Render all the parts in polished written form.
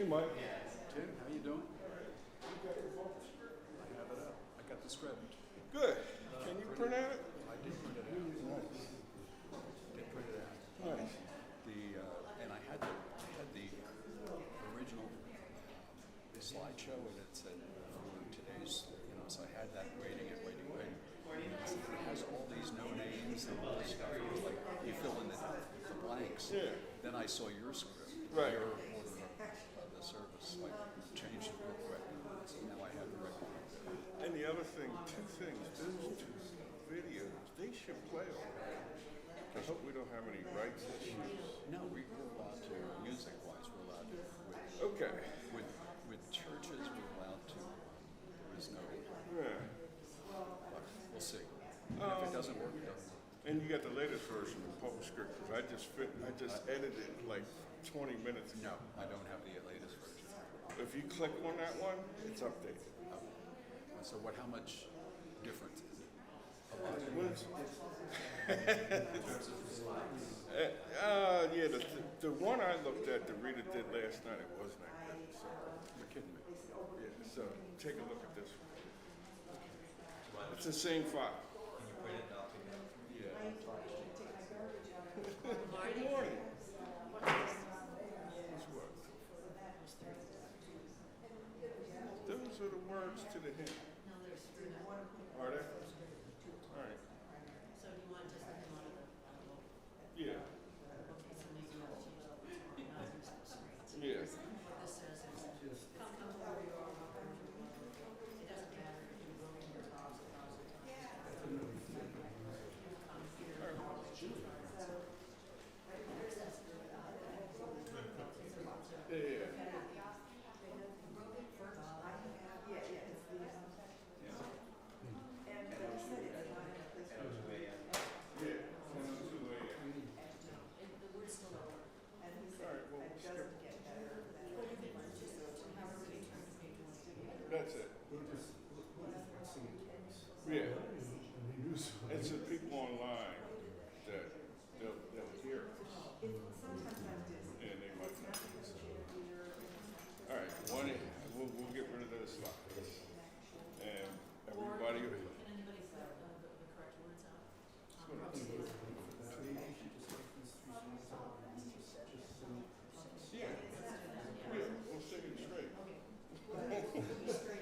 Hey, Mike. Tim, how you doing? I have it up. I got the script. Good. Can you print out it? I did print it out. Nice. Did print it out. Nice. And I had the original slideshow, and it said for today's, so I had that waiting. It has all these no names and all this stuff. It was like you fill in the blanks. Yeah. Then I saw your script, Right. your order of the service. So I changed it real quick. So now I have the right one. And the other thing, two things. Those two videos, they should play on. I hope we don't have any rights issues. No, we're allowed to, music-wise, we're allowed to. Okay. With churches, we're allowed to. There is no. Yeah. But we'll see. And if it doesn't work, it doesn't work. And you got the latest version of PokerScript because I just edited it like 20 minutes ago. No, I don't have the latest version. If you click on that one, it's updated. So how much difference is it? Yeah, the one I looked at that Rita did last night, it wasn't that good. So, You're kidding me. yeah, so take a look at this one. It's the same file. Good morning. Those are the words to the hymn. Are they? All right. So do you want just like them out of the Yeah. okay, so maybe I'll change the Yeah. what this says is come to where we are. It doesn't matter if you go in your house or come here. Yeah. That's it. Yeah. And so people online that they'll hear us. And they might not. All right, we'll get rid of those slides. And everybody. Can anybody put the correct words out? Yeah. Yeah, we'll sing it straight.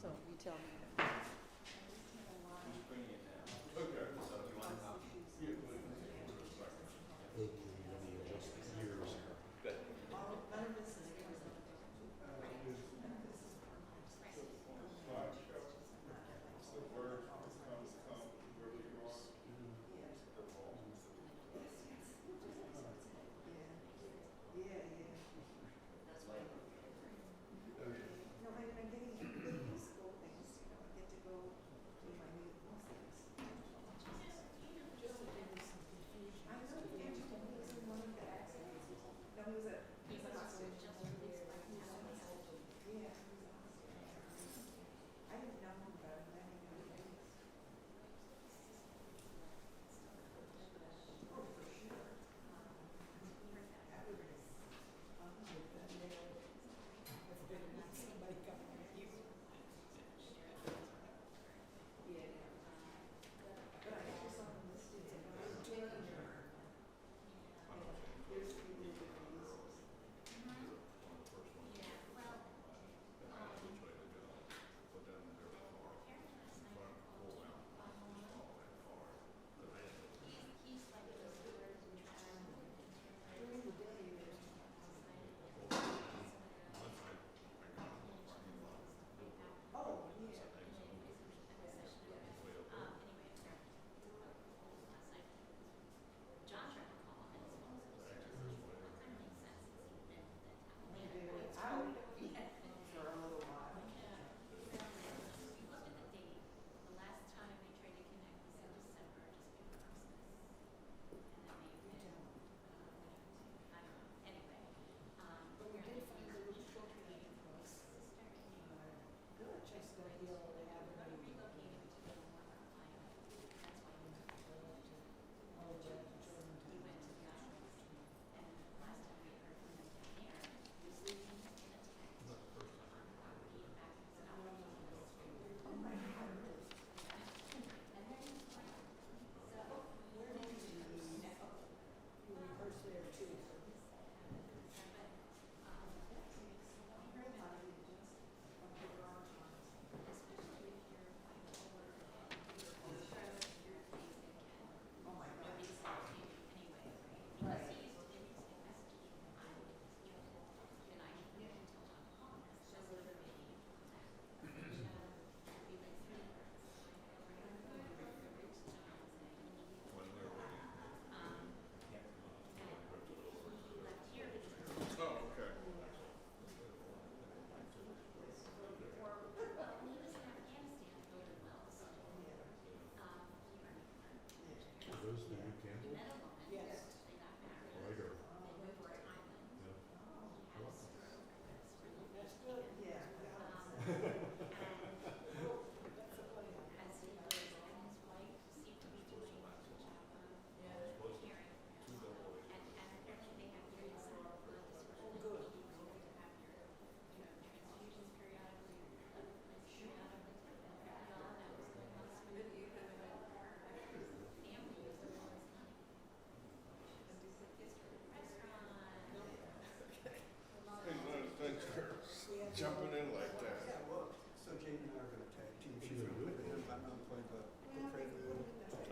So you tell me.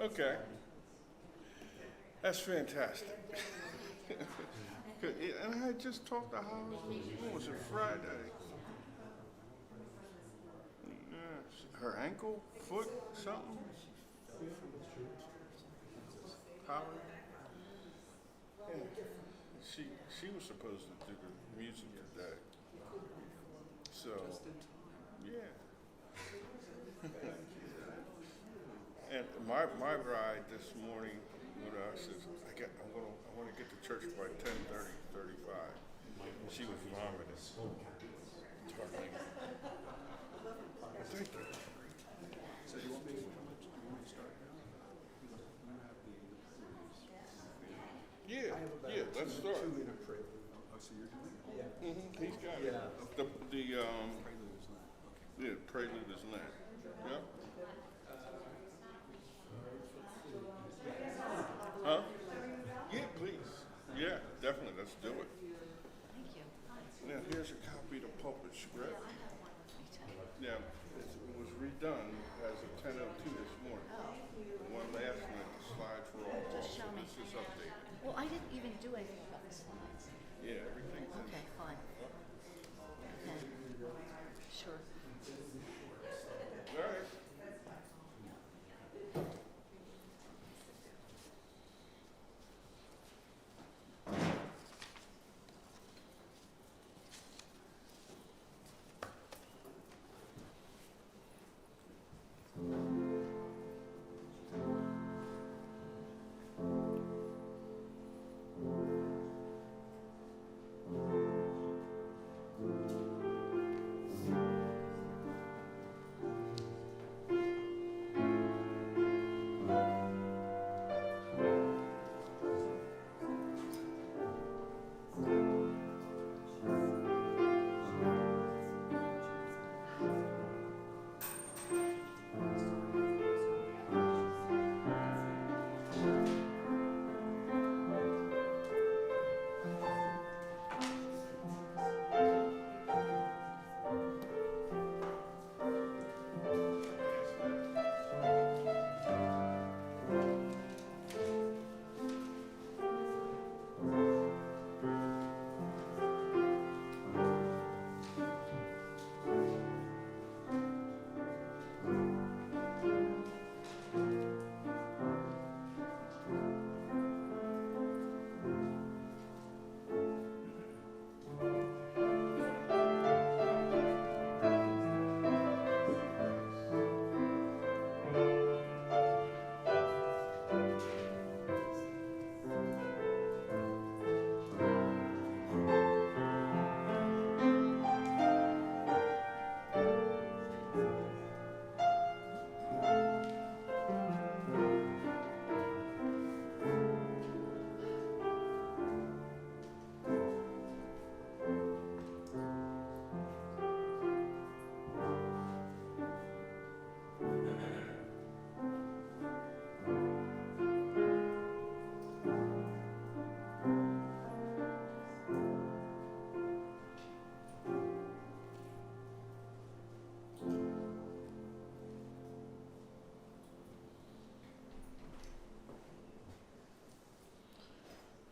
Okay. That's fantastic. And I had just talked to Holly, what was it, Friday? Yeah, her ankle, foot, something? Holly? Yeah. She was supposed to do the music today. So, yeah. And my ride this morning with us is I want to get to church by 10:35. She was vomiting. It's hard to Thank you. So do you want me to start now? Yeah, let's start. Oh, so you're doing it? He's got it. Yeah. The Prelude is not. Okay. yeah, prelude is Lent. Yeah. Huh? Yeah, please. Yeah, definitely. Let's do it. Thank you. Now, here's a copy of the pulpit script. I have one. Me too. Now, it was redone as of 10:02 this morning. One last minute, the slides were all off, Just show so me. this is updated. Well, I didn't even do anything about the slides. Yeah, everything's in. Okay, fine. Okay. Sure. All right.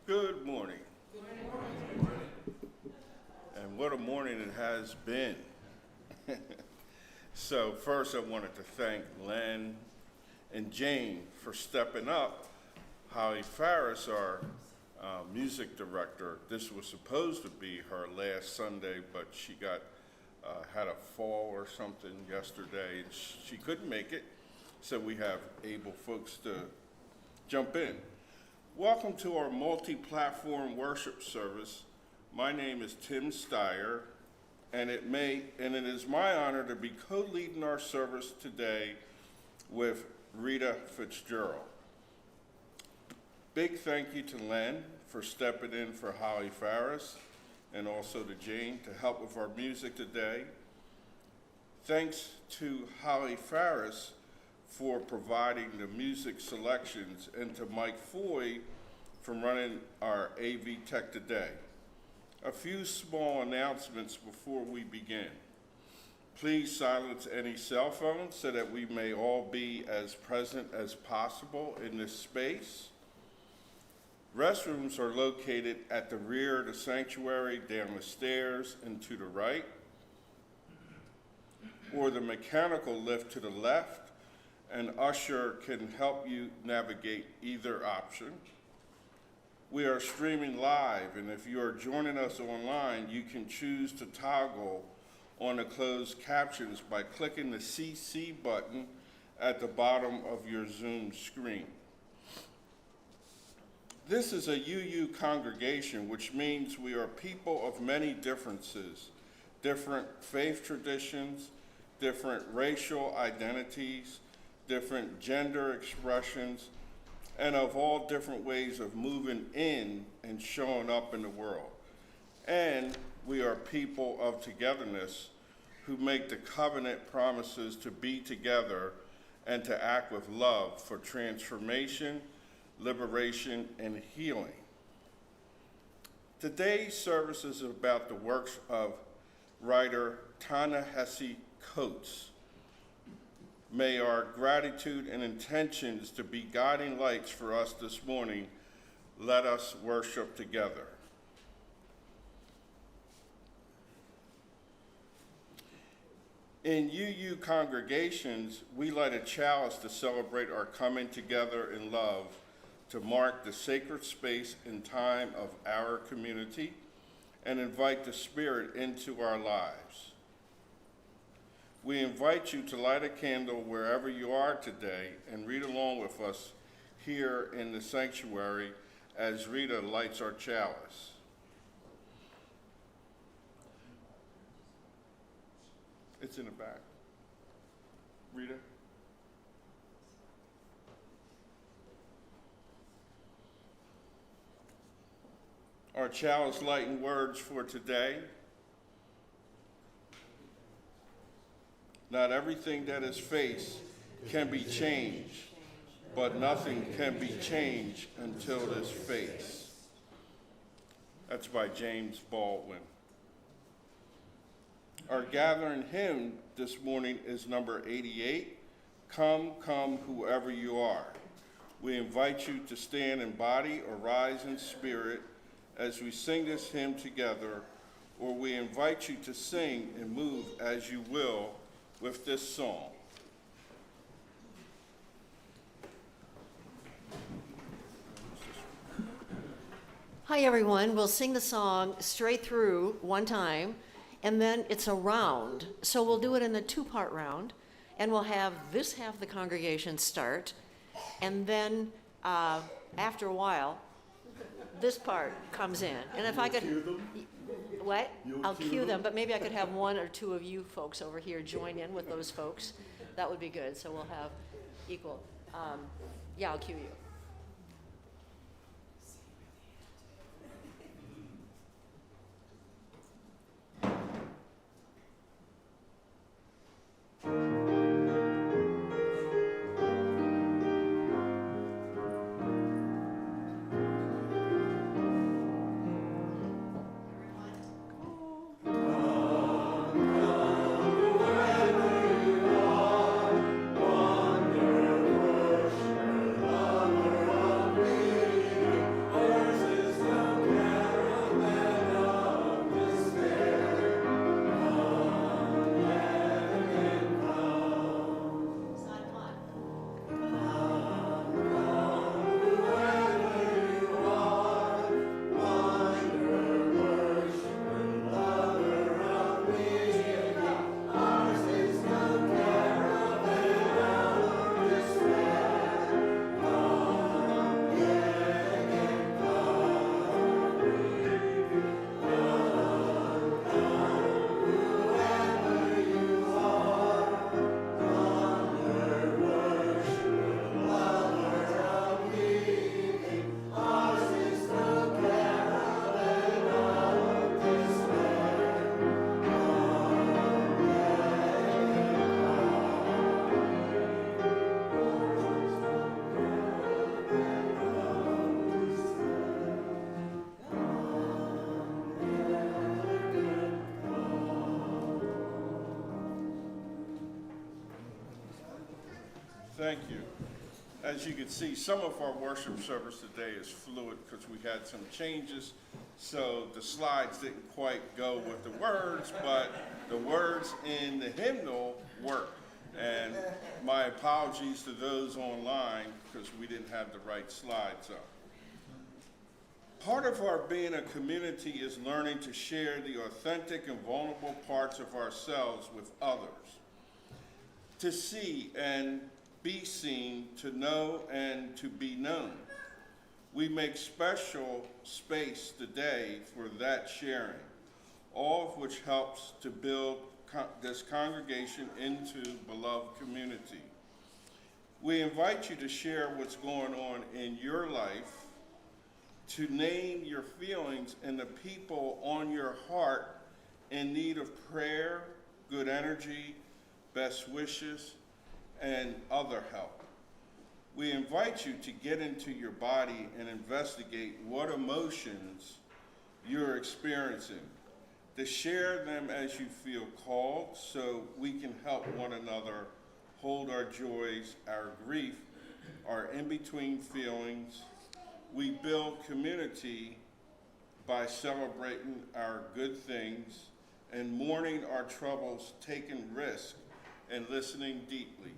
Good morning. Good morning. And what a morning it has been. So first I wanted to thank Len and Jane for stepping up. Holly Farris, our music director, this was supposed to be her last Sunday, but she had a fall or something yesterday, and she couldn't make it. So we have able folks to jump in. Welcome to our multi-platform worship service. My name is Tim Steyer, and it is my honor to be co-leading our service today with Rita Fitzgerald. Big thank you to Len for stepping in for Holly Farris, and also to Jane to help with our music today. Thanks to Holly Farris for providing the music selections, and to Mike Foy for running our AV Tech today. A few small announcements before we begin. Please silence any cell phones so that we may all be as present as possible in this space. Restrooms are located at the rear of the sanctuary, down the stairs and to the right, or the mechanical lift to the left. An usher can help you navigate either option. We are streaming live, and if you are joining us online, you can choose to toggle on the closed captions by clicking the CC button at the bottom of your Zoom screen. This is a UU congregation, which means we are people of many differences, different faith traditions, different racial identities, different gender expressions, and of all different ways of moving in and showing up in the world. And we are people of togetherness who make the covenant promises to be together and to act with love for transformation, liberation, and healing. Today's service is about the works of writer Ta-Nehisi Coates. May our gratitude and intentions to be guiding lights for us this morning. Let us worship together. In UU congregations, we light a chalice to celebrate our coming together in love, to mark the sacred space and time of our community, and invite the Spirit into our lives. We invite you to light a candle wherever you are today and read along with us here in the sanctuary as Rita lights our chalice. It's in the back. Rita? Our chalice lighting words for today. Not everything that is faced can be changed, but nothing can be changed until it is faced. That's by James Baldwin. Our gathering hymn this morning is number 88, Come, Come, Whoever You Are. We invite you to stand in body or rise in spirit as we sing this hymn together, or we invite you to sing and move as you will with this song. Hi everyone, we'll sing the song straight through one time, and then it's a round. So we'll do it in a two-part round, and we'll have this half of the congregation start, and then after a while, this part comes in. And if I could, what? I'll cue them, but maybe I could have one or two of you folks over here join in with those folks. That would be good, so we'll have equal. Yeah, I'll cue you. Wonderful. Thank you. As you can see, some of our worship service today is fluid because we had some changes. So the slides didn't quite go with the words, but the words in the hymnal worked. And my apologies to those online because we didn't have the right slides up. Part of our being a community is learning to share the authentic and vulnerable parts of ourselves with others. To see and be seen, to know and to be known. We make special space today for that sharing, all of which helps to build this congregation into beloved community. We invite you to share what's going on in your life, to name your feelings and the people on your heart in need of prayer, good energy, best wishes, and other help. We invite you to get into your body and investigate what emotions you're experiencing, to share them as you feel called so we can help one another hold our joys, our grief, our in-between feelings. We build community by celebrating our good things and mourning our troubles, taking risks, and listening deeply.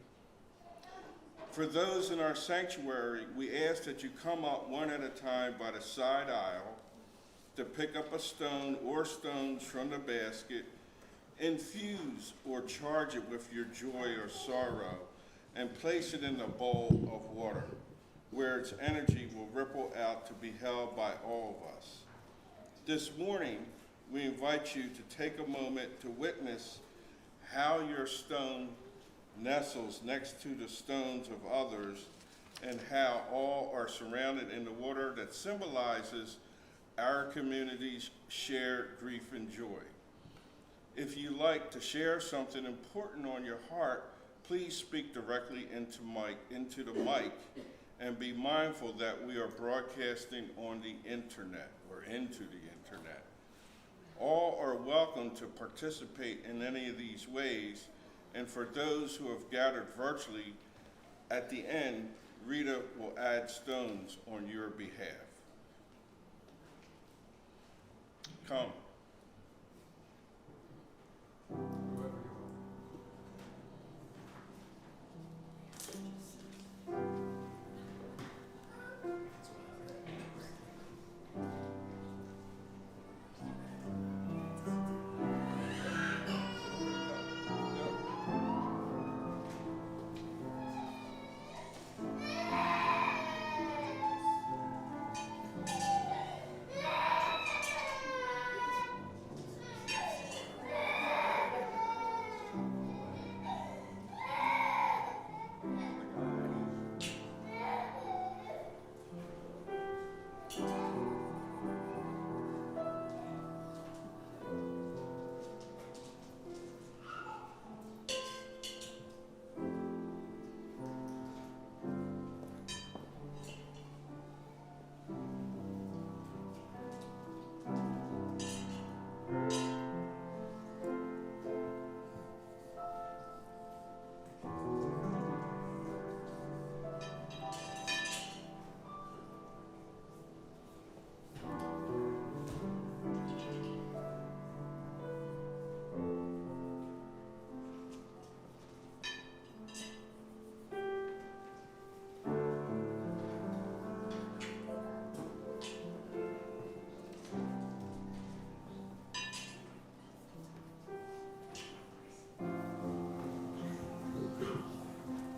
For those in our sanctuary, we ask that you come up one at a time by the side aisle to pick up a stone or stones from the basket, infuse or charge it with your joy or sorrow, and place it in a bowl of water, where its energy will ripple out to be held by all of us. This morning, we invite you to take a moment to witness how your stone nestles next to the stones of others and how all are surrounded in the water that symbolizes our community's shared grief and joy. If you like to share something important on your heart, please speak directly into the mic and be mindful that we are broadcasting on the internet or into the internet. All are welcome to participate in any of these ways, and for those who have gathered virtually, at the end, Rita will add stones on your behalf. Come.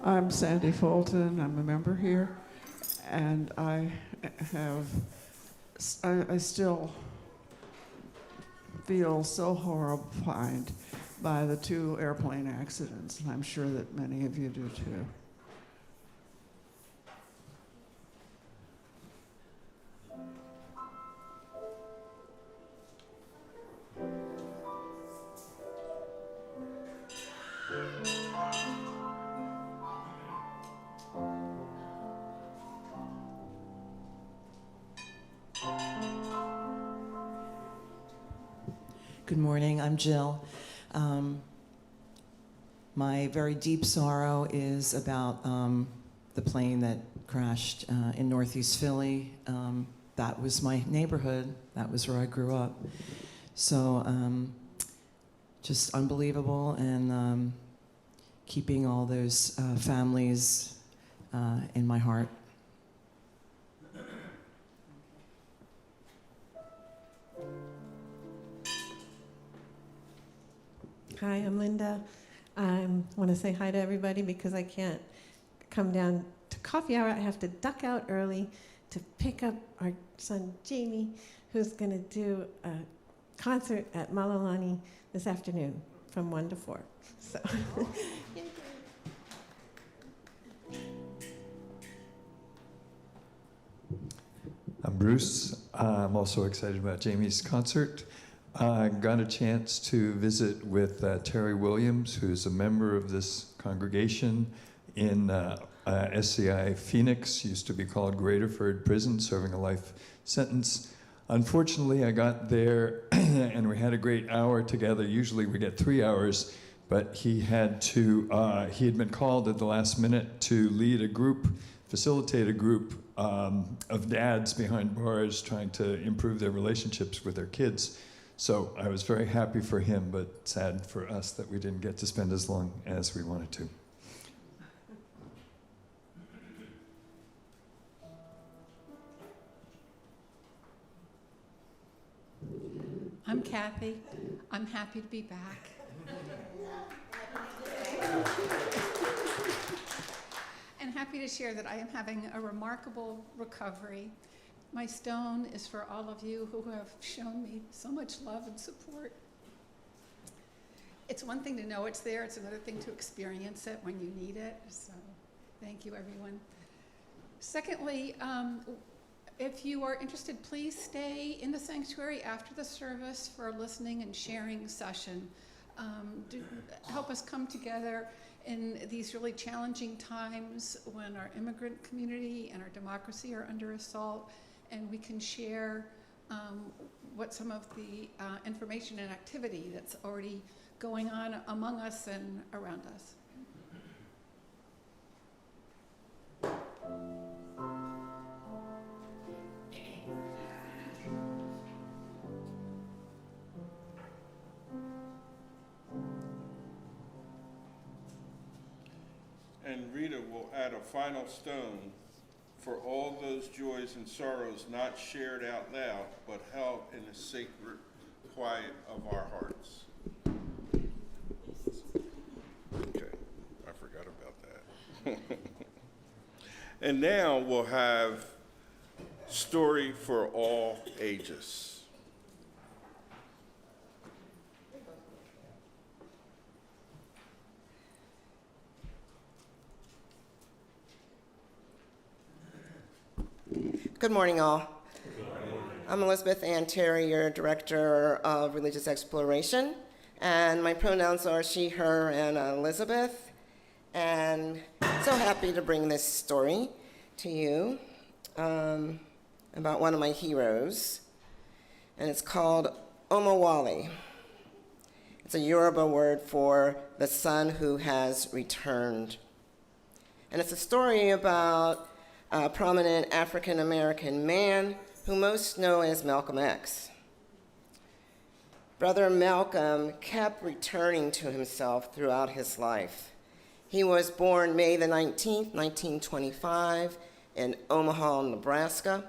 I'm Sandy Fulton. I'm a member here, and I still feel so horrified by the 2 airplane accidents, and I'm sure that many of you do too. Good morning, I'm Jill. My very deep sorrow is about the plane that crashed in Northeast Philly. That was my neighborhood. That was where I grew up. So just unbelievable, and keeping all those families in my heart. Hi, I'm Linda. I want to say hi to everybody because I can't come down to coffee hour. I have to duck out early to pick up our son Jamie, who's going to do a concert at Malilani this afternoon from 1 to 4. So. I'm Bruce. I'm also excited about Jamie's concert. I got a chance to visit with Terry Williams, who's a member of this congregation in SCI Phoenix, used to be called Graterford Prison, serving a life sentence. Unfortunately, I got there and we had a great hour together. Usually we get 3 hours, but he had been called at the last minute to lead a group, facilitate a group of dads behind bars trying to improve their relationships with their kids. So I was very happy for him, but sad for us that we didn't get to spend as long as we wanted to. I'm Kathy. I'm happy to be back. And happy to share that I am having a remarkable recovery. My stone is for all of you who have shown me so much love and support. It's one thing to know it's there, it's another thing to experience it when you need it. So thank you, everyone. Secondly, if you are interested, please stay in the sanctuary after the service for a listening and sharing session. Help us come together in these really challenging times when our immigrant community and our democracy are under assault, and we can share what some of the information and activity that's already going on among us and around us. And Rita will add a final stone for all those joys and sorrows not shared out loud, but held in the sacred quiet of our hearts. Okay, I forgot about that. And now we'll have Story for All Ages. Good morning, all. I'm Elizabeth Ann Terry, your Director of Religious Exploration, and my pronouns are she, her, and Elizabeth, and so happy to bring this story to you about one of my heroes, and it's called Omowale. It's a Yoruba word for the son who has returned, and it's a story about a prominent African-American man who most know as Malcolm X. Brother Malcolm kept returning to himself throughout his life. He was born May the 19th, 1925 in Omaha, Nebraska.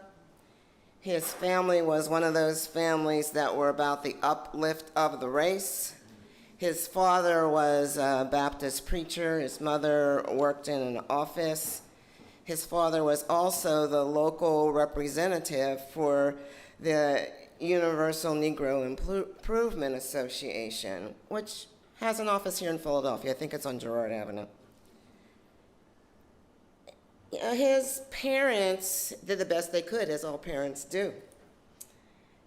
His family was one of those families that were about the uplift of the race. His father was a Baptist preacher. His mother worked in an office. His father was also the local representative for the Universal Negro Improvement Association, which has an office here in Philadelphia. I think it's on Girard Avenue. His parents did the best they could, as all parents do.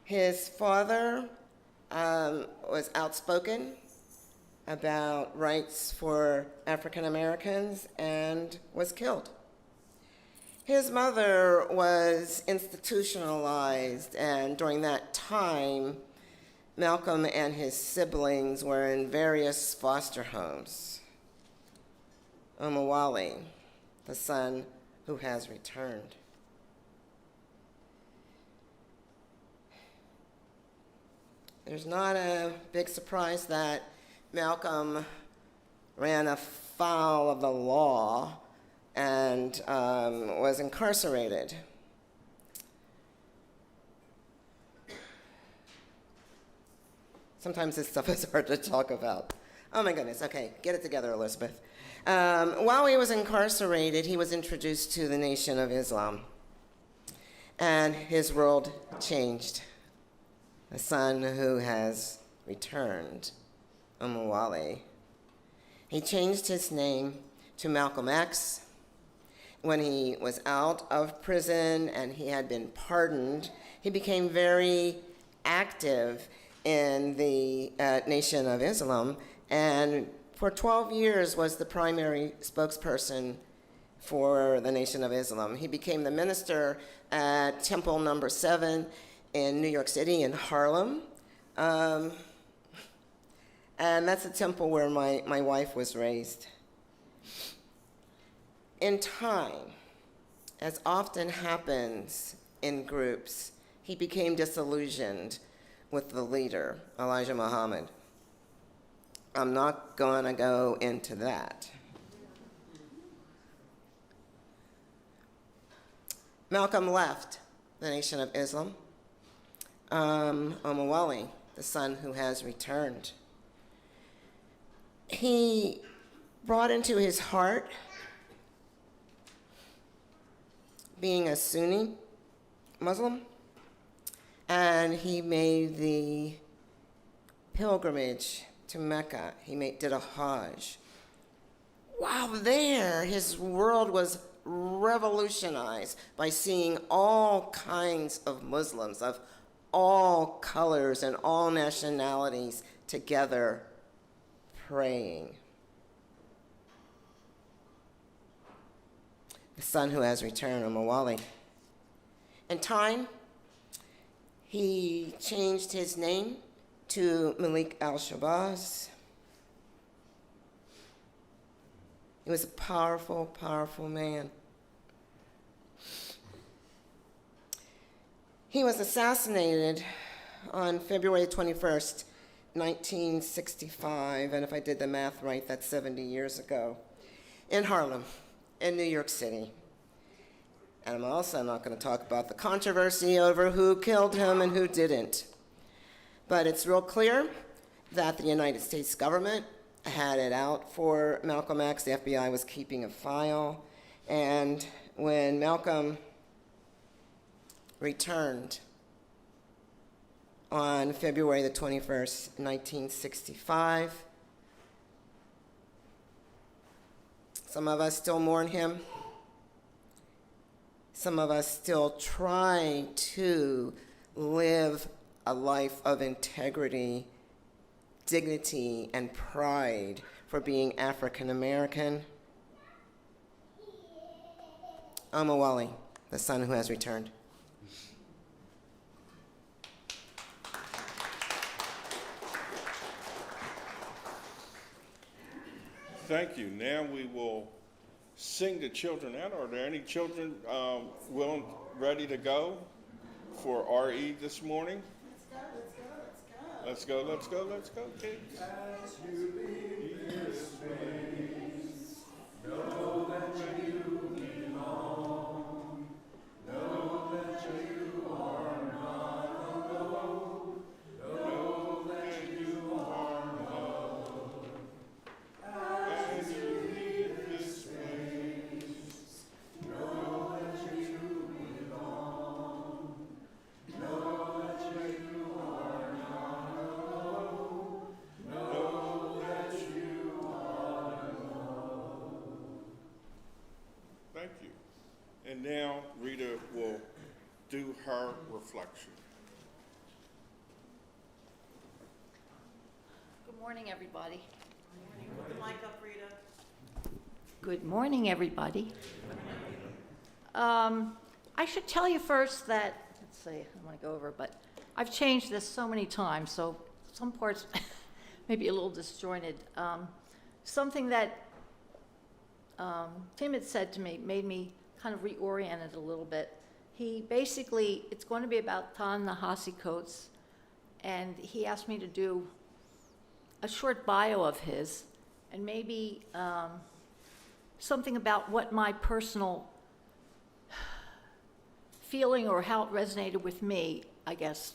His father was outspoken about rights for African Americans and was killed. His mother was institutionalized, and during that time, Malcolm and his siblings were in various foster homes. Omawali, the son who has returned. There's not a big surprise that Malcolm ran afoul of the law and was incarcerated. Sometimes this stuff is hard to talk about. Oh my goodness, okay, get it together, Elizabeth. While he was incarcerated, he was introduced to the Nation of Islam, and his world changed. The son who has returned, Omawali. He changed his name to Malcolm X. When he was out of prison and he had been pardoned, he became very active in the Nation of Islam, and for 12 years was the primary spokesperson for the Nation of Islam. He became the minister at Temple Number 7 in New York City, in Harlem. And that's a temple where my wife was raised. In time, as often happens in groups, he became disillusioned with the leader, Elijah Muhammad. I'm not going to go into that. Malcolm left the Nation of Islam. Omawali, the son who has returned. He brought into his heart being a Sunni Muslim, and he made the pilgrimage to Mecca. He did a Hajj. While there, his world was revolutionized by seeing all kinds of Muslims of all colors and all nationalities together praying. The son who has returned, Omawali. In time, he changed his name to Malik al-Shabazz. He was a powerful, powerful man. He was assassinated on February 21st, 1965, and if I did the math right, that's 70 years ago, in Harlem, in New York City. And I'm also not going to talk about the controversy over who killed him and who didn't. But it's real clear that the United States government had it out for Malcolm X. The FBI was keeping a file. And when Malcolm returned on February the 21st, 1965, some of us still mourn him. Some of us still try to live a life of integrity, dignity, and pride for being African American. Omawali, the son who has returned. Thank you. Now we will sing the children out. Are there any children willing, ready to go for RE this morning? Let's go, let's go, let's go, kids. As you leave this place, know that you belong. Know that you are not alone. Know that you are loved. As you leave this place, know that you belong. Know that you are not alone. Know that you are loved. Thank you. And now Rita will do her reflection. Good morning, everybody. Put the mic up, Rita. Good morning, everybody. I should tell you first that, let's see, I'm going to go over, but I've changed this so many times, so some parts may be a little disjointed. Something that Tim had said to me, made me kind of reorient it a little bit. He basically, it's going to be about Ta-Nehisi Coates, and he asked me to do a short bio of his, and maybe something about what my personal feeling or how it resonated with me, I guess,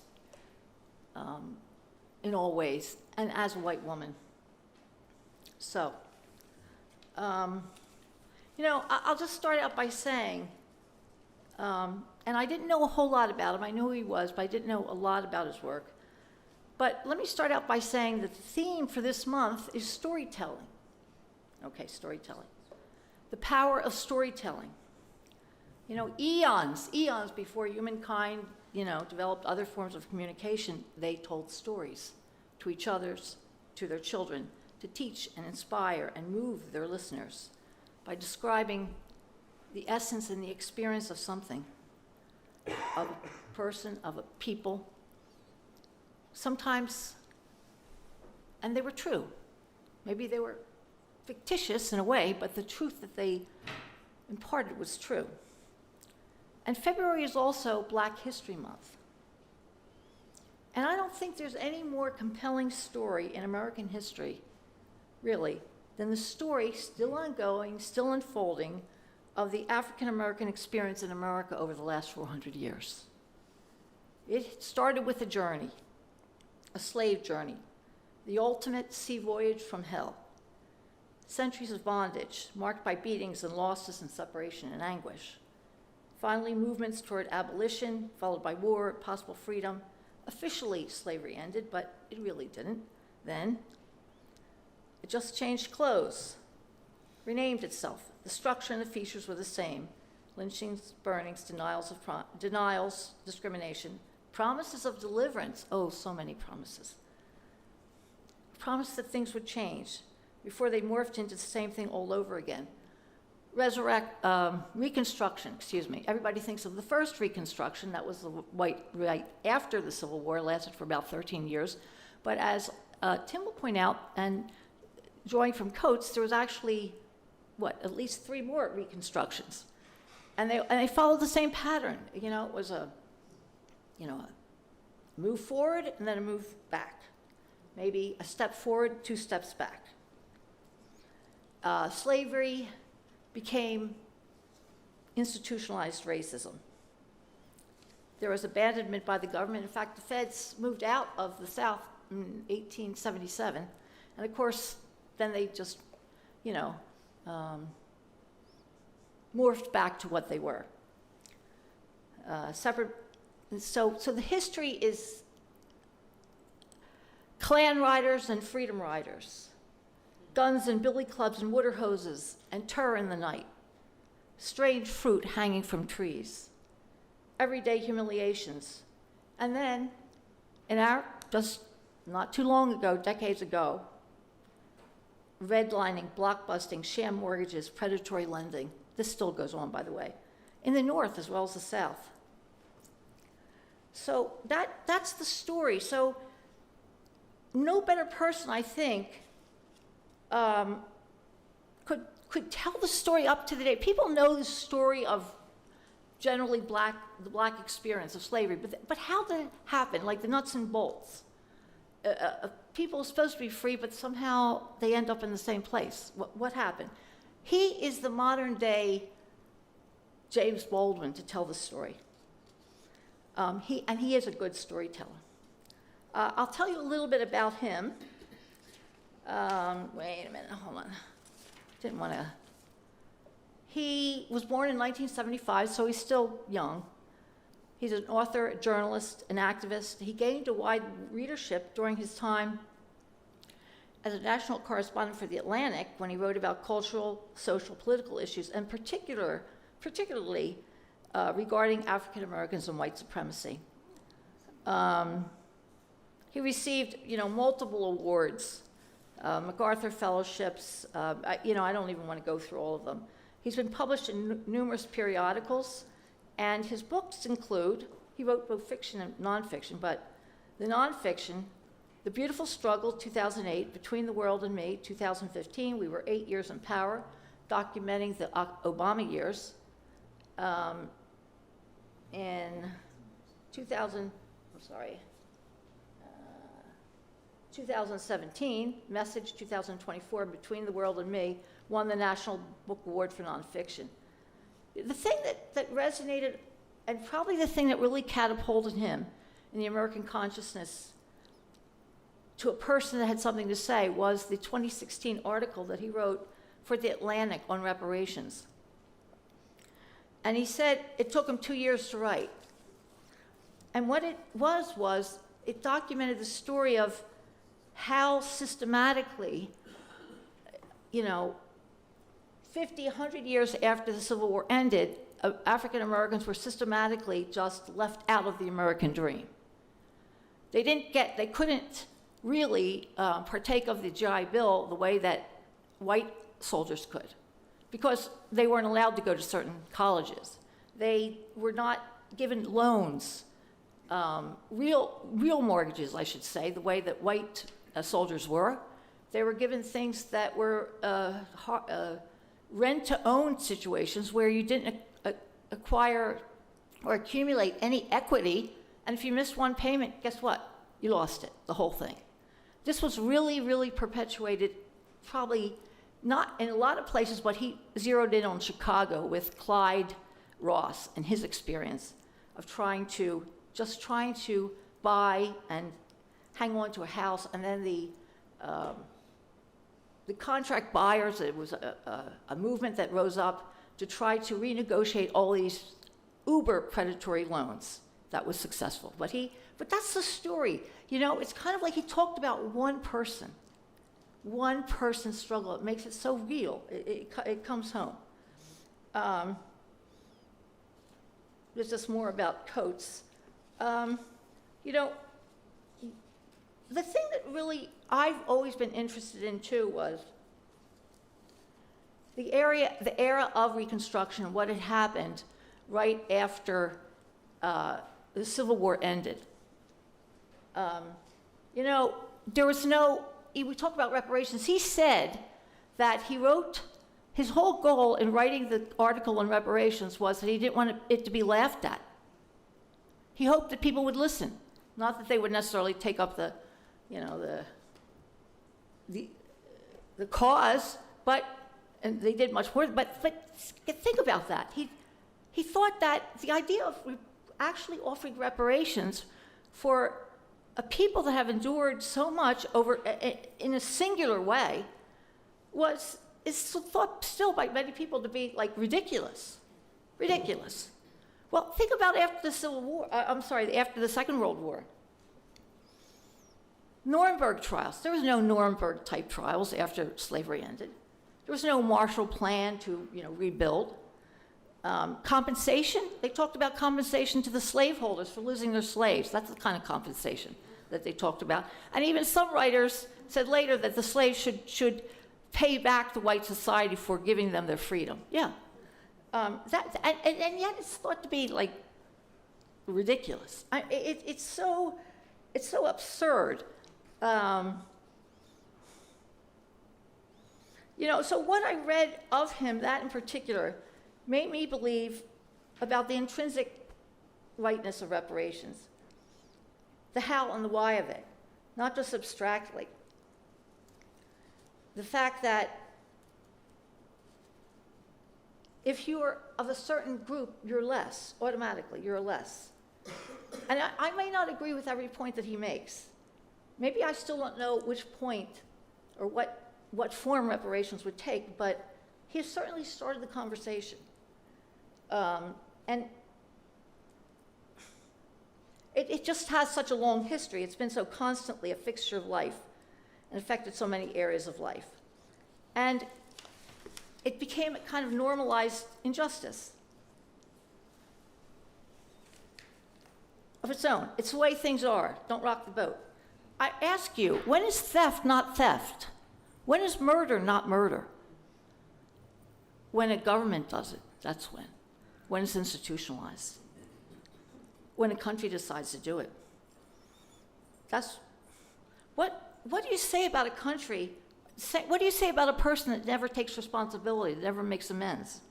in all ways, and as a white woman. So, you know, I'll just start out by saying, and I didn't know a whole lot about him. I knew who he was, but I didn't know a lot about his work. But let me start out by saying that the theme for this month is storytelling. Okay, storytelling. The power of storytelling. You know, eons before humankind, you know, developed other forms of communication, they told stories to each other, to their children, to teach and inspire and move their listeners by describing the essence and the experience of something, of a person, of a people. Sometimes, and they were true. Maybe they were fictitious in a way, but the truth that they imparted was true. And February is also Black History Month. And I don't think there's any more compelling story in American history, really, than the story still ongoing, still unfolding, of the African American experience in America over the last 400 years. It started with a journey, a slave journey, the ultimate sea voyage from hell. Centuries of bondage, marked by beatings and losses and separation and anguish. Finally, movements toward abolition, followed by war, possible freedom. Officially, slavery ended, but it really didn't then. It just changed clothes, renamed itself. The structure and the features were the same. Lynchings, burnings, denials, discrimination, promises of deliverance. Oh, so many promises. Promise that things would change before they morphed into the same thing all over again. Reconstruction, excuse me. Everybody thinks of the first Reconstruction, that was the right after the Civil War, lasted for about 13 years. But as Tim will point out, and drawing from Coates, there was actually, at least 3 more Reconstructions. And they followed the same pattern. You know, it was a move forward and then a move back. Maybe a step forward, 2 steps back. Slavery became institutionalized racism. There was abandonment by the government. In fact, the feds moved out of the South in 1877. And of course, then they just, morphed back to what they were. So the history is Klan riders and freedom riders, guns and billy clubs and water hoses and terror in the night, strange fruit hanging from trees, everyday humiliations. And then, just not too long ago, decades ago, redlining, blockbusting, sham mortgages, predatory lending. This still goes on, by the way, in the North as well as the South. So that's the story. So no better person, I think, could tell the story up to the day. People know the story of generally the black experience of slavery, but how did it happen? Like the nuts and bolts. People are supposed to be free, but somehow they end up in the same place. What happened? He is the modern day James Baldwin to tell the story. He is a good storyteller. I'll tell you a little bit about him. Wait a minute, hold on. Didn't want to. He was born in 1975, so he's still young. He's an author, a journalist, an activist. He gained a wide readership during his time as a national correspondent for The Atlantic when he wrote about cultural, social, political issues, and particularly regarding African Americans and white supremacy. He received, multiple awards, MacArthur fellowships. I don't even want to go through all of them. He's been published in numerous periodicals, and his books include, he wrote both fiction and nonfiction, but the nonfiction, The Beautiful Struggle, 2008, Between the World and Me, 2015, We Were 8 Years in Power, documenting the Obama years. In 2017, Message 2024, Between the World and Me, won the National Book Award for Nonfiction. The thing that resonated, and probably the thing that really catapulted him in the American consciousness to a person that had something to say, was the 2016 article that he wrote for The Atlantic on reparations. And he said it took him 2 years to write. And what it was it documented the story of how systematically, 50, 100 years after the Civil War ended, African Americans were systematically just left out of the American dream. They couldn't really partake of the GI Bill the way that white soldiers could, because they weren't allowed to go to certain colleges. They were not given loans, real mortgages, I should say, the way that white soldiers were. They were given things that were rent-to-own situations where you didn't acquire or accumulate any equity, and if you missed one payment, guess what? You lost it, the whole thing. This was really, really perpetuated, probably not in a lot of places, but he zeroed in on Chicago with Clyde Ross and his experience of trying to buy and hang on to a house, and then the contract buyers, it was a movement that rose up to try to renegotiate all these uber predatory loans. That was successful. But that's the story. It's kind of like he talked about one person's struggle. It makes it so real. It comes home. There's just more about Coates. The thing that really I've always been interested in too was the era of Reconstruction, what had happened right after the Civil War ended. There was we talk about reparations. He said that he wrote, his whole goal in writing the article on reparations was that he didn't want it to be laughed at. He hoped that people would listen, not that they would necessarily take up the cause, and they did much more, but think about that. He thought that the idea of actually offering reparations for a people that have endured so much in a singular way is thought still by many people to be like ridiculous. Well, think about after the Civil War, after the Second World War. Nuremberg trials. There was no Nuremberg type trials after slavery ended. There was no Marshall Plan to rebuild. Compensation, they talked about compensation to the slaveholders for losing their slaves. That's the kind of compensation that they talked about. And even some writers said later that the slaves should pay back the white society for giving them their freedom. Yeah. And yet it's thought to be like ridiculous. It's so absurd. So what I read of him, that in particular, made me believe about the intrinsic rightness of reparations, the how and the why of it, not just abstractly. The fact that if you're of a certain group, you're less, automatically, you're less. And I may not agree with every point that he makes. Maybe I still don't know which point or what form reparations would take, but he certainly started the conversation. And it just has such a long history. It's been so constantly a fixture of life and affected so many areas of life. And it became a kind of normalized injustice of its own. It's the way things are. Don't rock the boat. I ask you, when is theft not theft? When is murder not murder? When a government does it, that's when. When it's institutionalized. When a country decides to do it. That's what do you say about a country What do you say about a person that never takes responsibility, that never makes amends?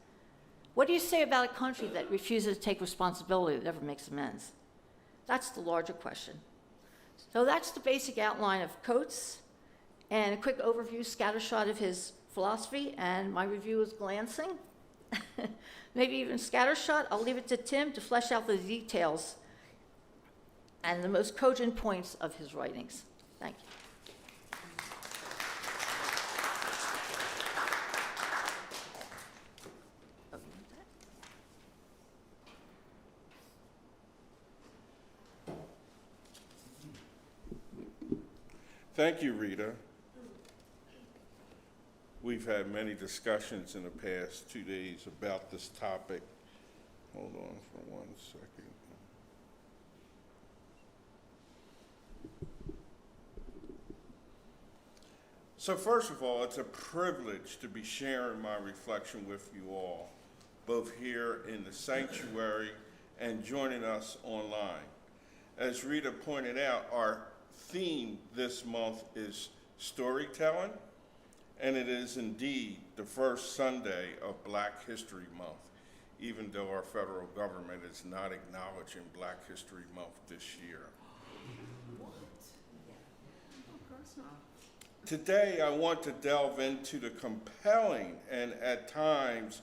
What do you say about a country that refuses to take responsibility, that never makes amends? That's the larger question. So that's the basic outline of Coates, and a quick overview, scattershot of his philosophy, and my review is glancing. Maybe even scattershot. I'll leave it to Tim to flesh out the details and the most cogent points of his writings. Thank you. Thank you, Rita. We've had many discussions in the past 2 days about this topic. Hold on for 1 second. So first of all, it's a privilege to be sharing my reflection with you all, both here in the sanctuary and joining us online. As Rita pointed out, our theme this month is storytelling, and it is indeed the first Sunday of Black History Month, even though our federal government is not acknowledging Black History Month this year. Today, I want to delve into the compelling and at times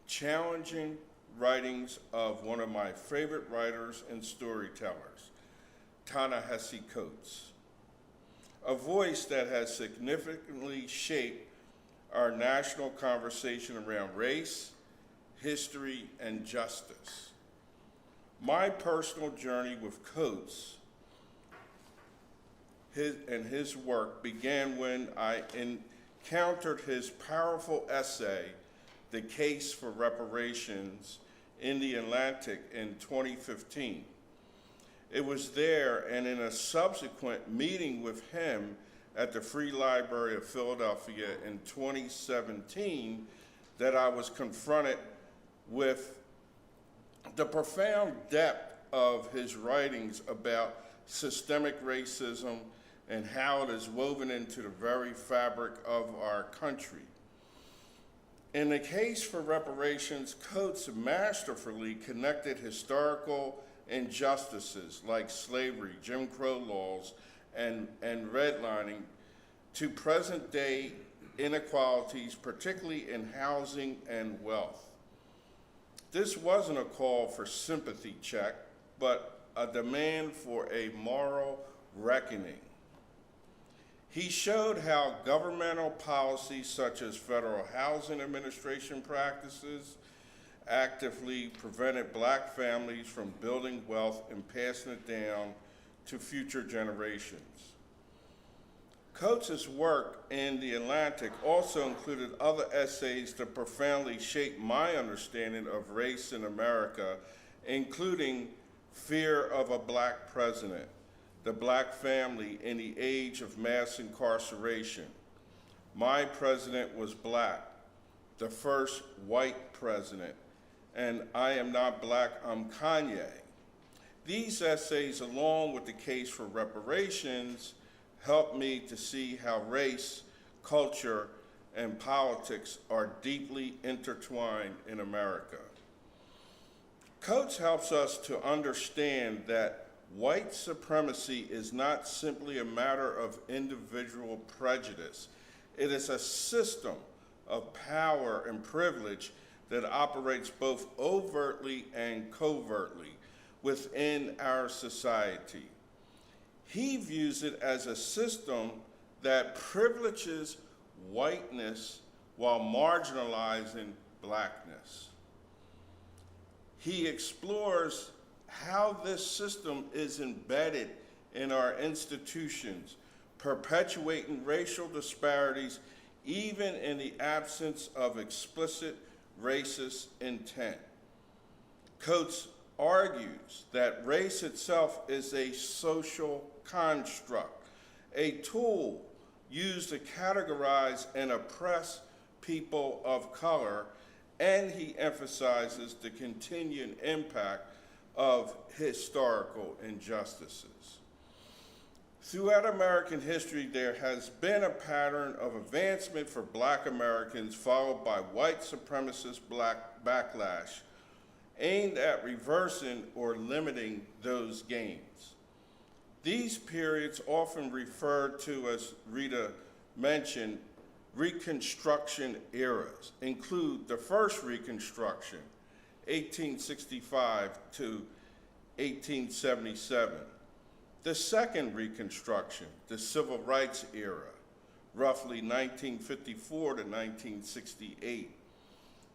challenging writings of one of my favorite writers and storytellers, Ta-Nehisi Coates, a voice that has significantly shaped our national conversation around race, history, and justice. My personal journey with Coates and his work began when I encountered his powerful essay, The Case for Reparations, in The Atlantic in 2015. It was there and in a subsequent meeting with him at the Free Library of Philadelphia in 2017 that I was confronted with the profound depth of his writings about systemic racism and how it is woven into the very fabric of our country. In The Case for Reparations, Coates masterfully connected historical injustices like slavery, Jim Crow laws, and redlining to present-day inequalities, particularly in housing and wealth. This wasn't a call for sympathy check, but a demand for a moral reckoning. He showed how governmental policies such as Federal Housing Administration practices actively prevented Black families from building wealth and passing it down to future generations. Coates' work in The Atlantic also included other essays that profoundly shaped my understanding of race in America, including Fear of a Black President, The Black Family in the Age of Mass Incarceration, My President Was Black, The First White President, and I Am Not Black, I'm Kanye. These essays, along with The Case for Reparations, helped me to see how race, culture, and politics are deeply intertwined in America. Coates helps us to understand that white supremacy is not simply a matter of individual prejudice. It is a system of power and privilege that operates both overtly and covertly within our society. He views it as a system that privileges whiteness while marginalizing Blackness. He explores how this system is embedded in our institutions, perpetuating racial disparities even in the absence of explicit racist intent. Coates argues that race itself is a social construct, a tool used to categorize and oppress people of color, and he emphasizes the continuing impact of historical injustices. Throughout American history, there has been a pattern of advancement for Black Americans followed by white supremacist backlash aimed at reversing or limiting those gains. These periods, often referred to as Rita mentioned, Reconstruction eras, include the first Reconstruction, 1865 to 1877. The second Reconstruction, the Civil Rights era, roughly 1954 to 1968.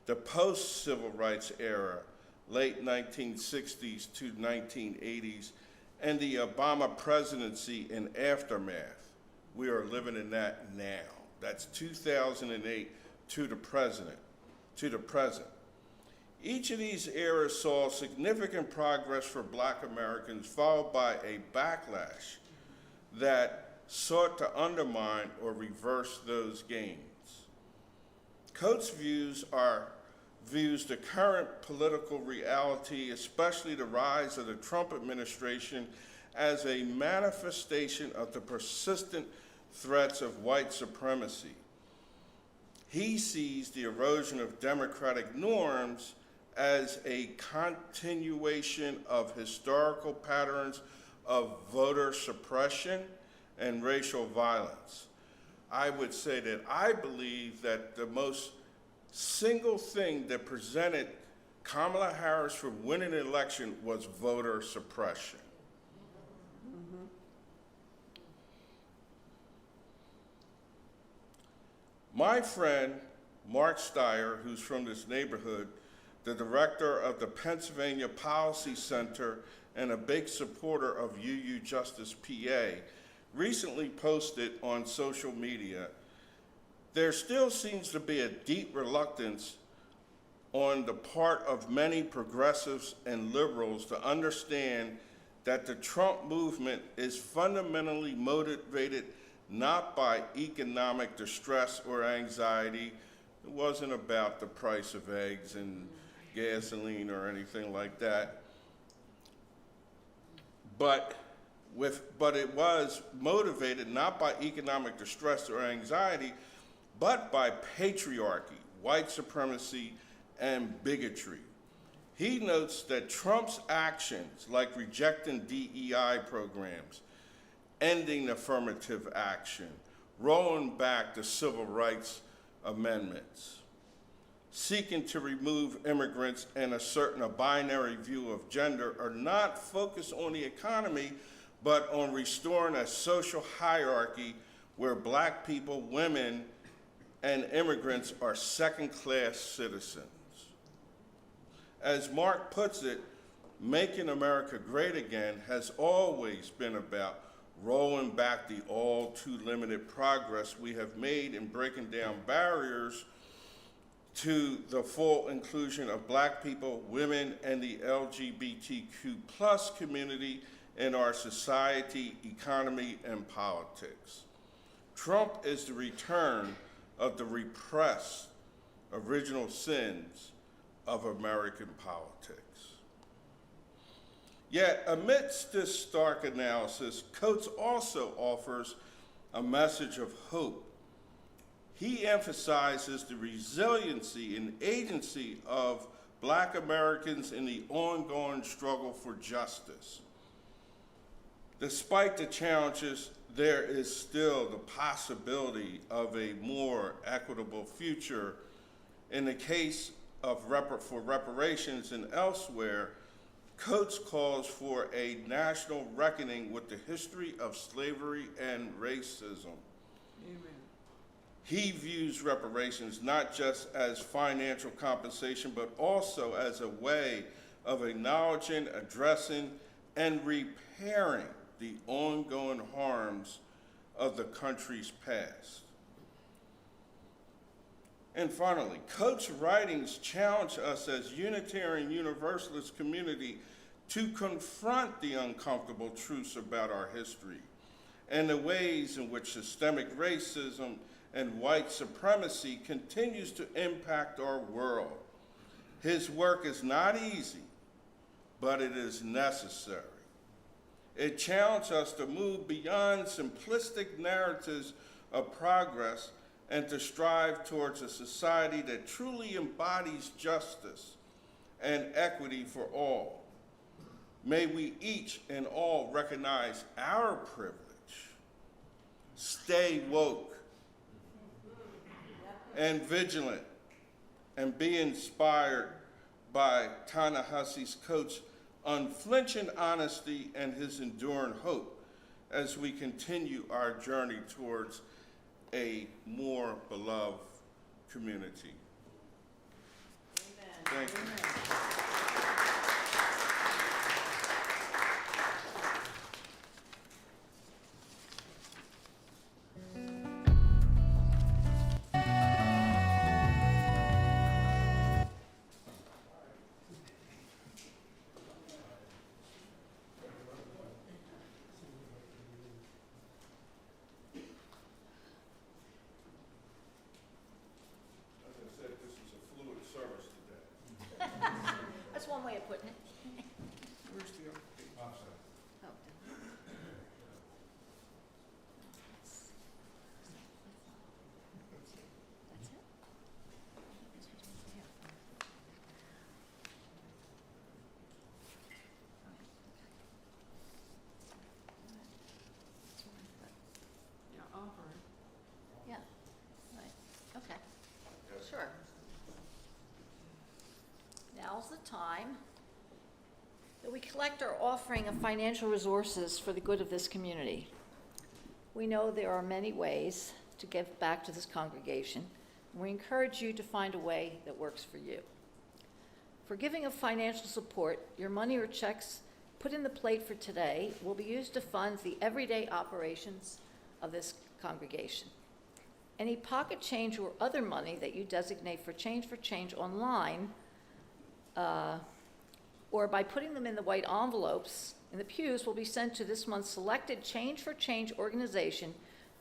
The post-Civil Rights era, late 1960s to 1980s, and the Obama presidency and aftermath. We are living in that now. That's 2008 to the present. Each of these eras saw significant progress for Black Americans, followed by a backlash that sought to undermine or reverse those gains. Coates views the current political reality, especially the rise of the Trump administration, as a manifestation of the persistent threats of white supremacy. He sees the erosion of democratic norms as a continuation of historical patterns of voter suppression and racial violence. I would say that I believe that the most single thing that presented Kamala Harris from winning an election was voter suppression. My friend, Mark Steyer, who's from this neighborhood, the director of the Pennsylvania Policy Center and a big supporter of UU Justice PA, recently posted on social media, there still seems to be a deep reluctance on the part of many progressives and liberals to understand that the Trump movement is fundamentally motivated not by economic distress or anxiety. It wasn't about the price of eggs and gasoline or anything like that. But it was motivated not by economic distress or anxiety, but by patriarchy, white supremacy, and bigotry. He notes that Trump's actions, like rejecting DEI programs, ending affirmative action, rolling back the civil rights amendments, seeking to remove immigrants and asserting a binary view of gender, are not focused on the economy, but on restoring a social hierarchy where Black people, women, and immigrants are second-class citizens. As Mark puts it, making America great again has always been about rolling back the all too limited progress we have made in breaking down barriers to the full inclusion of Black people, women, and the LGBTQ+ community in our society, economy, and politics. Trump is the return of the repressed original sins of American politics. Yet, amidst this stark analysis, Coates also offers a message of hope. He emphasizes the resiliency and agency of Black Americans in the ongoing struggle for justice. Despite the challenges, there is still the possibility of a more equitable future. In the case of for reparations and elsewhere, Coates calls for a national reckoning with the history of slavery and racism. Amen. He views reparations not just as financial compensation, but also as a way of acknowledging, addressing, and repairing the ongoing harms of the country's past. And finally, Coates' writings challenge us as Unitarian Universalist community to confront the uncomfortable truths about our history and the ways in which systemic racism and white supremacy continues to impact our world. His work is not easy, but it is necessary. It challenged us to move beyond simplistic narratives of progress and to strive towards a society that truly embodies justice and equity for all. May we each and all recognize our privilege, stay woke and vigilant, and be inspired by Ta-Nehisi Coates' unflinching honesty and his enduring hope as we continue our journey towards a more beloved community. Amen. Thank you. As I said, this is a fluid service today. That's one way of putting it. Where's the other page? Oh. That's it? Yeah, right, okay, sure. Now's the time that we collect our offering of financial resources for the good of this community. We know there are many ways to give back to this congregation, and we encourage you to find a way that works for you. For giving of financial support, your money or checks put in the plate for today will be used to fund the everyday operations of this congregation. Any pocket change or other money that you designate for Change online, or by putting them in the white envelopes in the pews, will be sent to this month's selected Change for Change organization,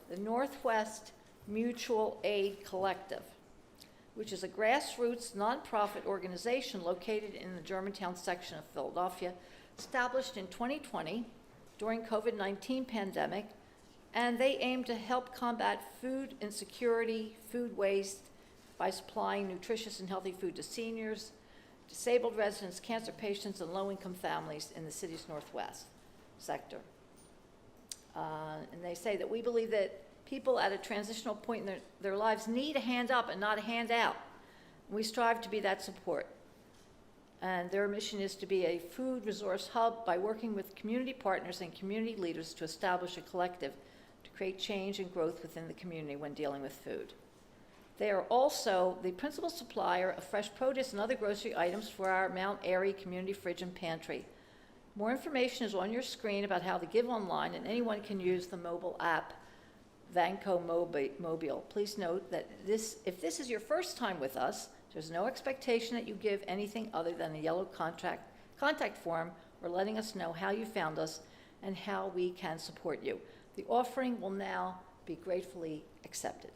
the Northwest Mutual Aid Collective, which is a grassroots nonprofit organization located in the Germantown section of Philadelphia, established in 2020 during COVID-19 pandemic, and they aim to help combat food insecurity, food waste by supplying nutritious and healthy food to seniors, disabled residents, cancer patients, and low-income families in the city's northwest sector. And they say that we believe that people at a transitional point in their lives need a hand up and not a handout. We strive to be that support. And their mission is to be a food resource hub by working with community partners and community leaders to establish a collective to create change and growth within the community when dealing with food. They are also the principal supplier of fresh produce and other grocery items for our Mount Airy Community Fridge and Pantry. More information is on your screen about how to give online, and anyone can use the mobile app, Vanco Mobile. Please note that if this is your first time with us, there's no expectation that you give anything other than a yellow contact form or letting us know how you found us and how we can support you. The offering will now be gratefully accepted.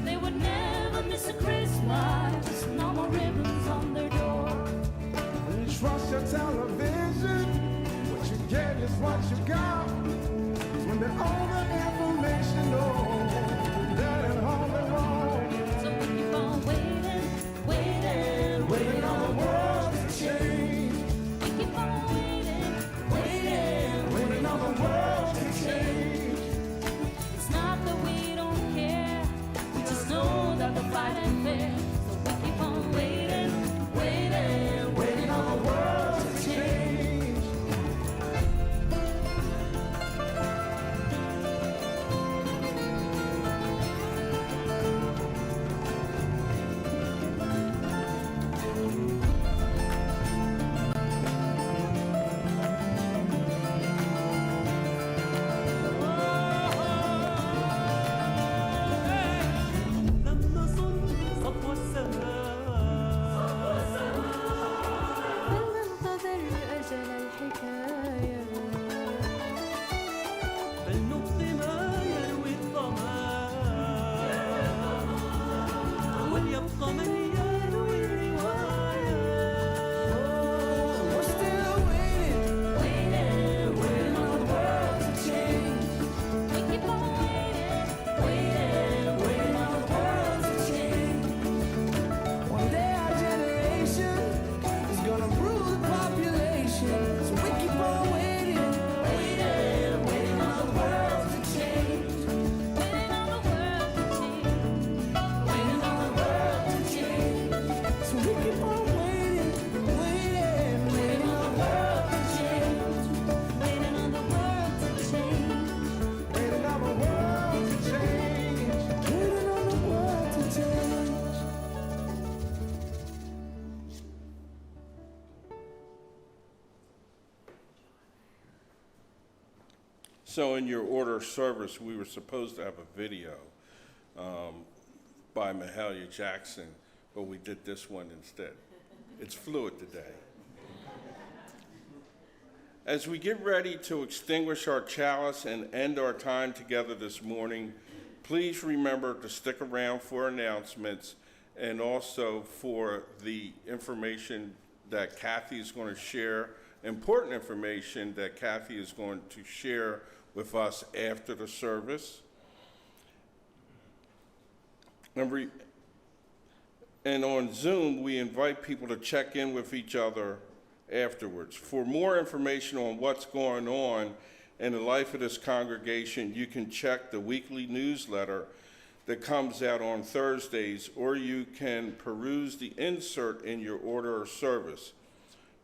They would never So in your order of service, we were supposed to have a video by Mahalia Jackson, but we did this one instead. It's fluid today. As we get ready to extinguish our chalice and end our time together this morning, please remember to stick around for announcements and also for the information that Kathy is going to share, important information that Kathy is going to share with us after the service. And on Zoom, we invite people to check in with each other afterwards. For more information on what's going on in the life of this congregation, you can check the weekly newsletter that comes out on Thursdays, or you can peruse the insert in your order of service.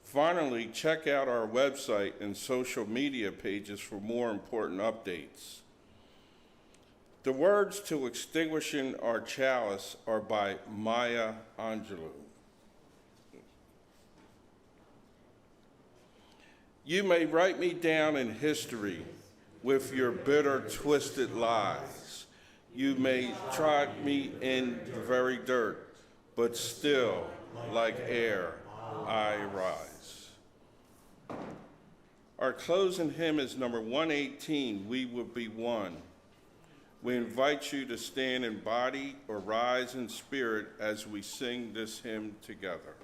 Finally, check out our website and social media pages for more important updates. The words to extinguishing our chalice are by Maya Angelou. You may write me down in history with your bitter, twisted lies. You may trod me in the very dirt, but still, like air, I rise. Our closing hymn is number 118, We Will Be One. We invite you to stand in body or rise in spirit as we sing this hymn together.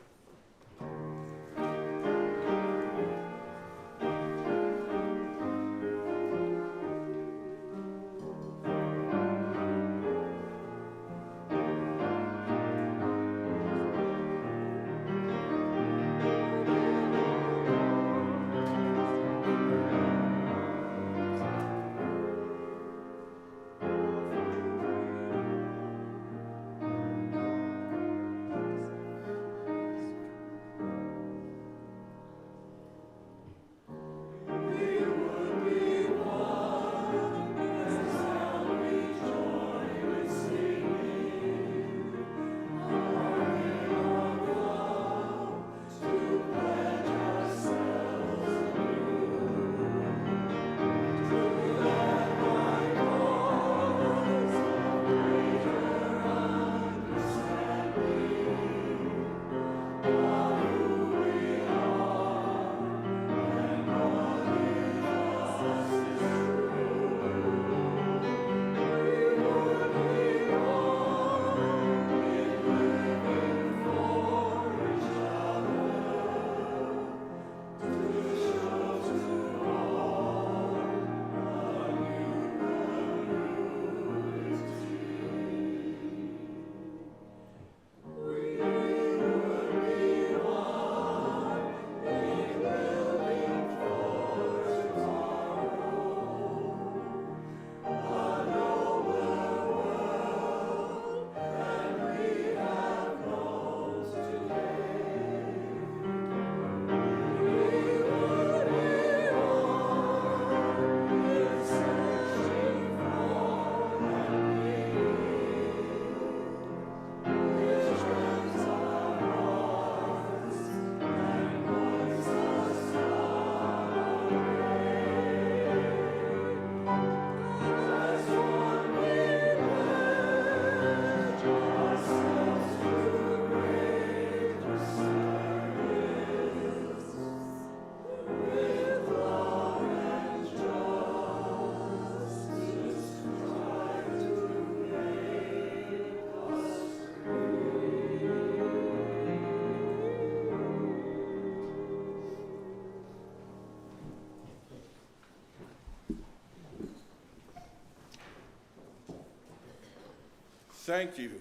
Thank you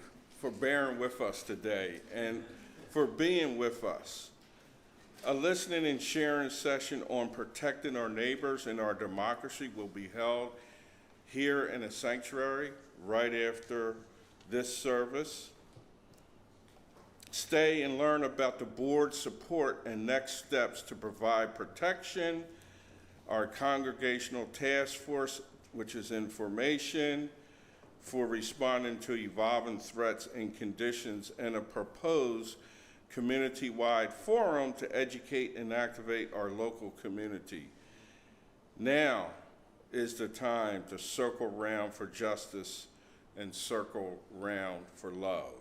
for bearing with us today and for being with us. A listening and sharing session on protecting our neighbors and our democracy will be held here in the sanctuary right after this service. Stay and learn about the board's support and next steps to provide protection, our congregational task force, which is information, for responding to evolving threats and conditions, and a proposed community-wide forum to educate and activate our local community. Now, is the time to circle round for justice and circle round for love.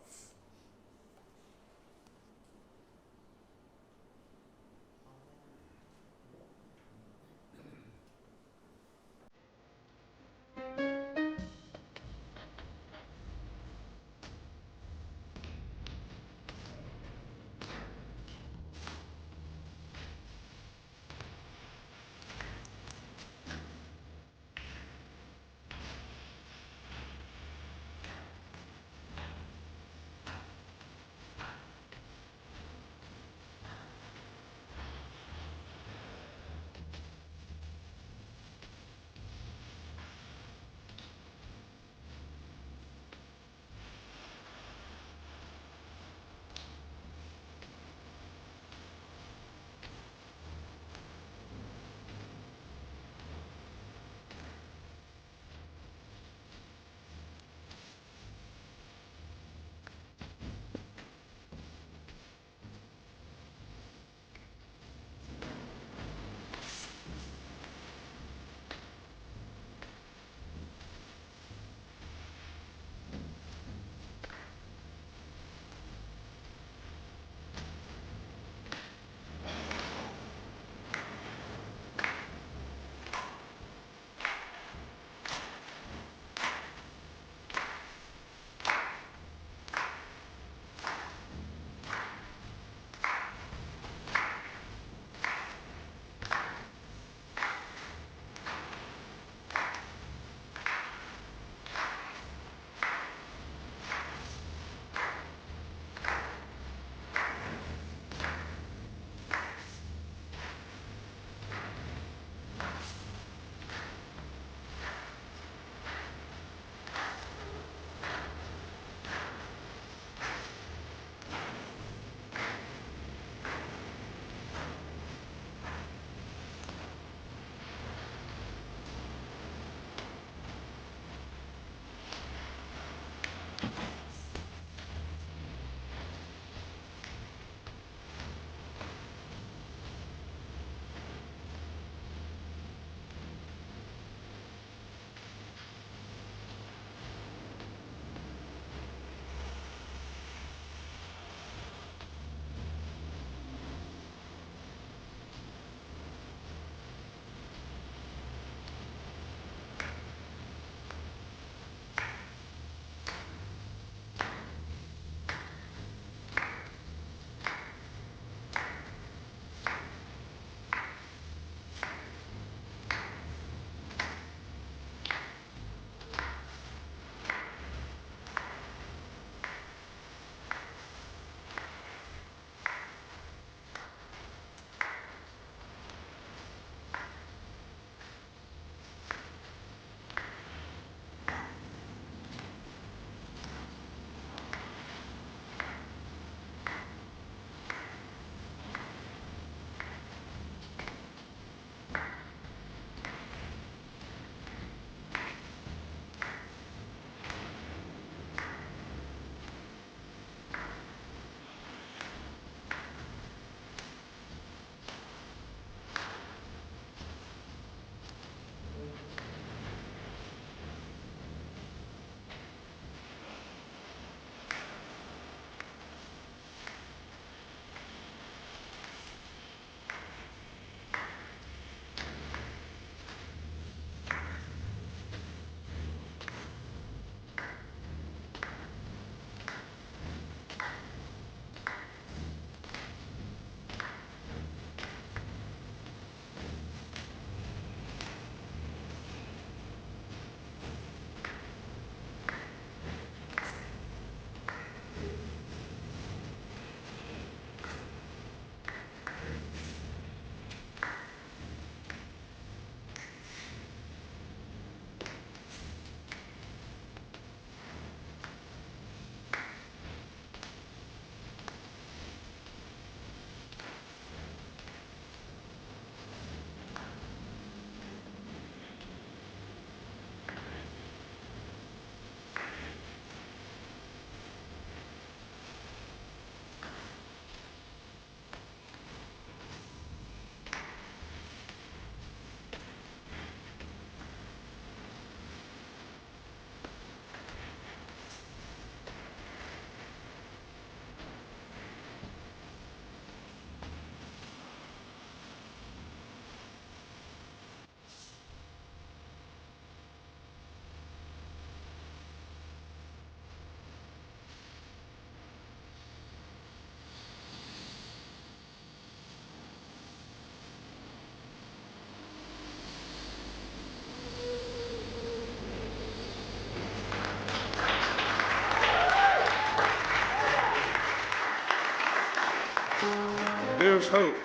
there's hope.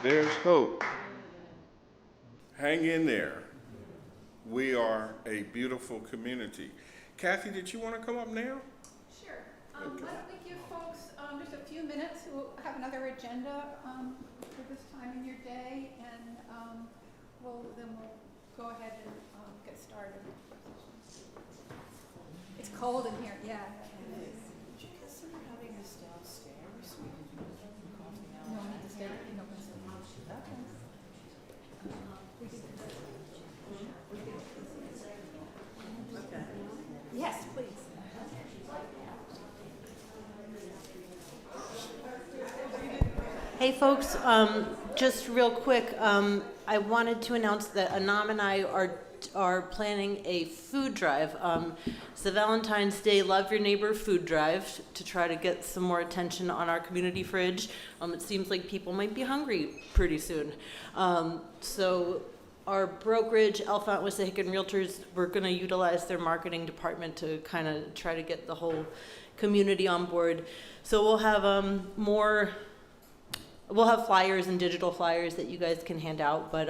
There's hope. Hang in there. We are a beautiful community. Kathy, did you want to come up now? Sure. Why don't we give folks just a few minutes who have another agenda for this time in your day, and we'll go ahead and get started. It's cold in here, yeah. Did you consider having this downstairs? No, we need to stay. No, yes, please. Hey folks, just real quick, I wanted to announce that Anam and I are planning a food drive. It's the Valentine's Day Love Your Neighbor food drive to try to get some more attention on our community fridge. It seems like people might be hungry pretty soon. So our brokerage, Alphont Wissahickon Realtors, we're going to utilize their marketing department to kind of try to get the whole community on board. So we'll have we'll have flyers and digital flyers that you guys can hand out, but